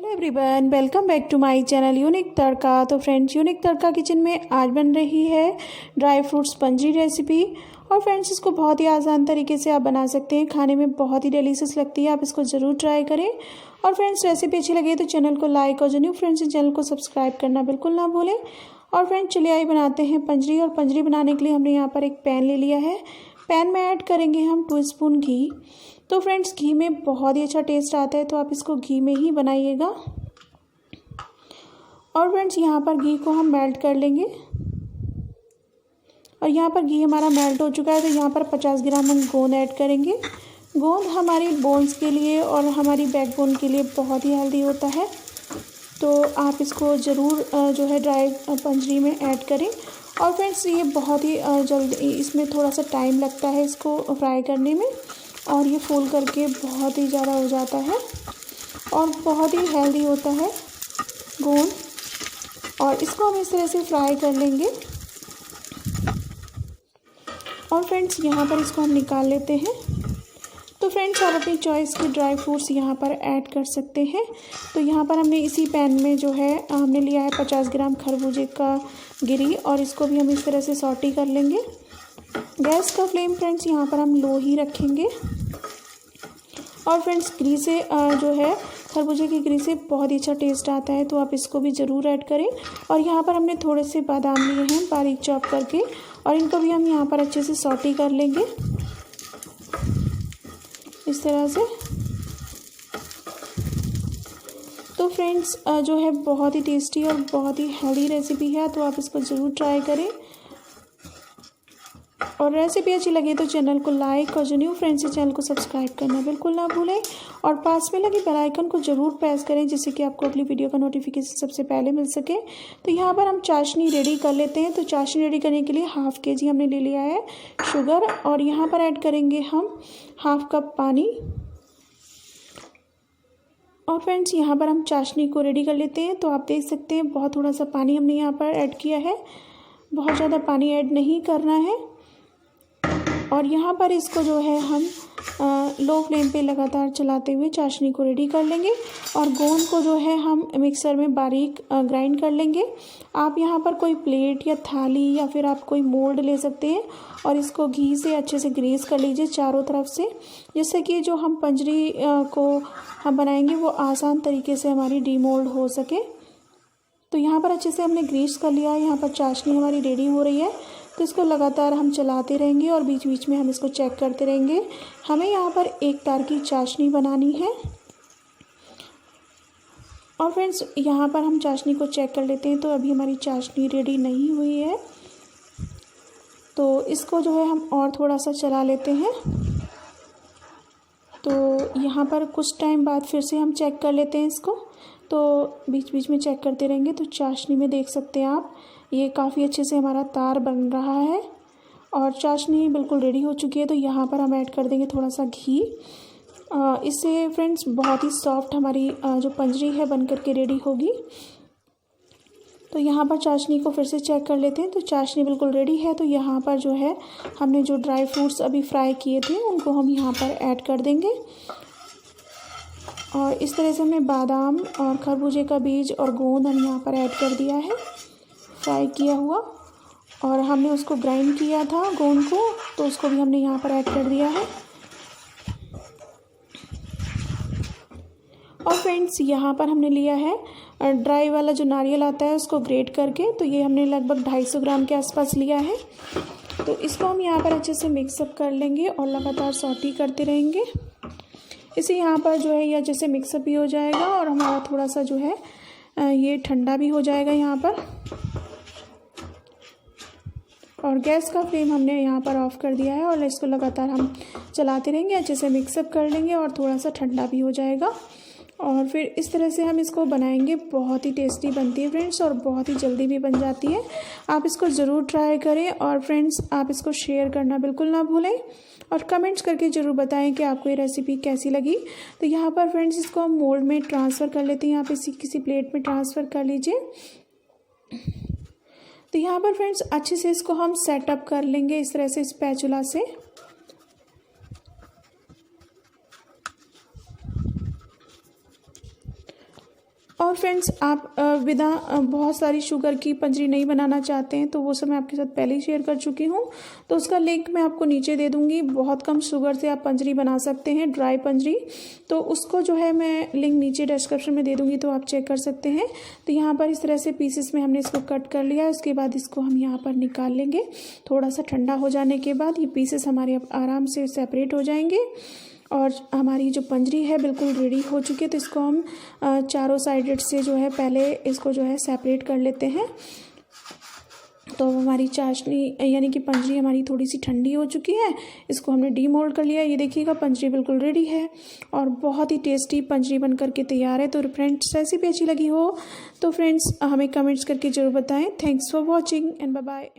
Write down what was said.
Hello everyone, welcome back to my channel unique Tadka. तो friends, unique तड़का kitchen में आज बन रही है ड्राई फ्रूट्स पंजरी रेसिपी। और फ्रेंड्स, इसको बहुत ही आसान तरीके से आप बना सकते हैं, खाने में बहुत ही डिलीशियस लगती है। आप इसको ज़रूर ट्राई करें। और फ्रेंड्स, रेसिपी अच्छी लगे तो चैनल को लाइक और जो न्यू फ्रेंड्स चैनल को सब्सक्राइब करना बिल्कुल ना भूलें। और फ्रेंड्स, चलिए आइए बनाते हैं पंजरी। और पंजरी बनाने के लिए हमने यहाँ पर एक पैन ले लिया है। पैन में ऐड करेंगे हम 2 स्पून घी। तो फ्रेंड्स, घी में बहुत ही अच्छा टेस्ट आता है, तो आप इसको घी में ही बनाइएगा। और फ्रेंड्स, यहाँ पर घी को हम मेल्ट कर लेंगे। और यहाँ पर घी हमारा मेल्ट हो चुका है, तो यहाँ पर 50 ग्राम हम गोंद ऐड करेंगे। गोंद हमारी बोन्स के लिए और हमारी बैकबोन के लिए बहुत ही हेल्दी होता है, तो आप इसको ज़रूर जो है ड्राई पंजरी में ऐड करें। और फ्रेंड्स, ये बहुत ही जल्दी, इसमें थोड़ा सा टाइम लगता है इसको फ्राई करने में, और ये फूल करके बहुत ही ज़्यादा हो जाता है और बहुत ही हेल्दी होता है गोंद। और इसको हम इस तरह से फ्राई कर लेंगे। और फ्रेंड्स, यहाँ पर इसको हम निकाल लेते हैं। तो फ्रेंड्स, आप अपनी चॉइस के ड्राई फ्रूट्स यहाँ पर ऐड कर सकते हैं। तो यहाँ पर हमने इसी पैन में जो है हमने लिया है 50 ग्राम खरबूजे का गिरी, और इसको भी हम इस तरह से सॉटी कर लेंगे। गैस का फ्लेम फ्रेंड्स यहाँ पर हम लो ही रखेंगे। और फ्रेंड्स, गिरी से जो है खरबूजे की गिरी से बहुत ही अच्छा टेस्ट आता है, तो आप इसको भी ज़रूर ऐड करें। और यहाँ पर हमने थोड़े से बादाम लिए हैं बारीक चॉप करके, और इनको भी हम यहाँ पर अच्छे से सॉटी कर लेंगे इस तरह से। तो फ्रेंड्स, जो है बहुत ही टेस्टी और बहुत ही हेल्दी रेसिपी है, तो आप इसको ज़रूर ट्राई करें। और रेसिपी अच्छी लगे तो चैनल को लाइक और जो न्यू फ्रेंड्स है चैनल को सब्सक्राइब करना बिल्कुल ना भूलें। और पास में लगे बेल आइकन को ज़रूर प्रेस करें, जिससे कि आपको अगली वीडियो का नोटिफिकेशन सबसे पहले मिल सके। तो यहाँ पर हम चाशनी रेडी कर लेते हैं। तो चाशनी रेडी करने के लिए ½ kg हमने ले लिया है शुगर, और यहाँ पर ऐड करेंगे हम ½ कप पानी। और फ्रेंड्स, यहाँ पर हम चाशनी को रेडी कर लेते हैं। तो आप देख सकते हैं बहुत थोड़ा सा पानी हमने यहाँ पर ऐड किया है, बहुत ज़्यादा पानी ऐड नहीं करना है। और यहाँ पर इसको जो है हम लो फ्लेम पे लगातार चलाते हुए चाशनी को रेडी कर लेंगे। और गोंद को जो है हम मिक्सर में बारीक ग्राइंड कर लेंगे। आप यहाँ पर कोई प्लेट या थाली या फिर आप कोई मोल्ड ले सकते हैं, और इसको घी से अच्छे से ग्रीस कर लीजिए चारों तरफ से, जिससे कि जो हम पंजरी को हम बनाएंगे वो आसान तरीके से हमारी डीमोल्ड हो सके। तो यहाँ पर अच्छे से हमने ग्रीस कर लिया है। यहाँ पर चाशनी हमारी रेडी हो रही है, तो इसको लगातार हम चलाते रहेंगे और बीच बीच में हम इसको चेक करते रहेंगे। हमें यहाँ पर एक तार की चाशनी बनानी है। और फ्रेंड्स, यहाँ पर हम चाशनी को चेक कर लेते हैं। तो अभी हमारी चाशनी रेडी नहीं हुई है, तो इसको जो है हम और थोड़ा सा चला लेते हैं। तो यहाँ पर कुछ टाइम बाद फिर से हम चेक कर लेते हैं इसको। तो बीच बीच में चेक करते रहेंगे। तो चाशनी में देख सकते हैं आप, ये काफ़ी अच्छे से हमारा तार बन रहा है और चाशनी बिल्कुल रेडी हो चुकी है। तो यहाँ पर हम ऐड कर देंगे थोड़ा सा घी। इससे फ्रेंड्स बहुत ही सॉफ्ट हमारी जो पंजरी है बन करके रेडी होगी। तो यहाँ पर चाशनी को फिर से चेक कर लेते हैं। तो चाशनी बिल्कुल रेडी है। तो यहाँ पर जो है हमने जो ड्राई फ्रूट्स अभी फ्राई किए थे उनको हम यहाँ पर ऐड कर देंगे। और इस तरह से हमने बादाम और खरबूजे का बीज और गोंद हम यहाँ पर ऐड कर दिया है फ्राई किया हुआ, और हमने उसको ग्राइंड किया था गोंद को, तो उसको भी हमने यहाँ पर ऐड कर दिया है। और फ्रेंड्स, यहाँ पर हमने लिया है ड्राई वाला जो नारियल आता है उसको ग्रेट करके, तो ये हमने लगभग 250 ग्राम के आसपास लिया है। तो इसको हम यहाँ पर अच्छे से मिक्सअप कर लेंगे और लगातार सॉटी करते रहेंगे। इसे यहाँ पर जो है ये अच्छे से मिक्सअप भी हो जाएगा और हमारा थोड़ा सा जो है ये ठंडा भी हो जाएगा यहाँ पर। और गैस का फ्लेम हमने यहाँ पर ऑफ़ कर दिया है, और इसको लगातार हम चलाते रहेंगे, अच्छे से मिक्सअप कर लेंगे और थोड़ा सा ठंडा भी हो जाएगा। और फिर इस तरह से हम इसको बनाएंगे। बहुत ही टेस्टी बनती है फ्रेंड्स, और बहुत ही जल्दी भी बन जाती है। आप इसको ज़रूर ट्राई करें। और फ्रेंड्स, आप इसको शेयर करना बिल्कुल ना भूलें, और कमेंट्स करके ज़रूर बताएं कि आपको ये रेसिपी कैसी लगी। तो यहाँ पर फ्रेंड्स, इसको हम मोल्ड में ट्रांसफ़र कर लेते हैं। यहाँ पे किसी प्लेट में ट्रांसफ़र कर लीजिए। तो यहाँ पर फ्रेंड्स अच्छे से इसको हम सेटअप कर लेंगे इस तरह से स्पैचुला से। और फ्रेंड्स आप विदा बहुत सारी शुगर की पंजरी नहीं बनाना चाहते हैं तो वो सब मैं आपके साथ पहले ही शेयर कर चुकी हूँ, तो उसका लिंक मैं आपको नीचे दे दूँगी। बहुत कम शुगर से आप पंजरी बना सकते हैं, ड्राई पंजरी, तो उसको जो है मैं लिंक नीचे डिस्क्रिप्शन में दे दूँगी, तो आप चेक कर सकते हैं। तो यहाँ पर इस तरह से पीसेस में हमने इसको कट कर लिया है। उसके बाद इसको हम यहाँ पर निकाल लेंगे। थोड़ा सा ठंडा हो जाने के बाद ये पीसेस हमारे अब आराम से सेपरेट हो जाएंगे और हमारी जो पंजरी है बिल्कुल रेडी हो चुकी है। तो इसको हम चारों साइडेड से जो है पहले इसको जो है सेपरेट कर लेते हैं। तो हमारी चाशनी यानी कि पंजरी हमारी थोड़ी सी ठंडी हो चुकी है, इसको हमने डीमोल्ड कर लिया। ये देखिएगा पंजरी बिल्कुल रेडी है और बहुत ही टेस्टी पंजरी बन करके तैयार है। तो फ्रेंड्स रेसिपी अच्छी लगी हो तो फ्रेंड्स हमें कमेंट्स करके ज़रूर बताएं। Thanks for watching and bye bye.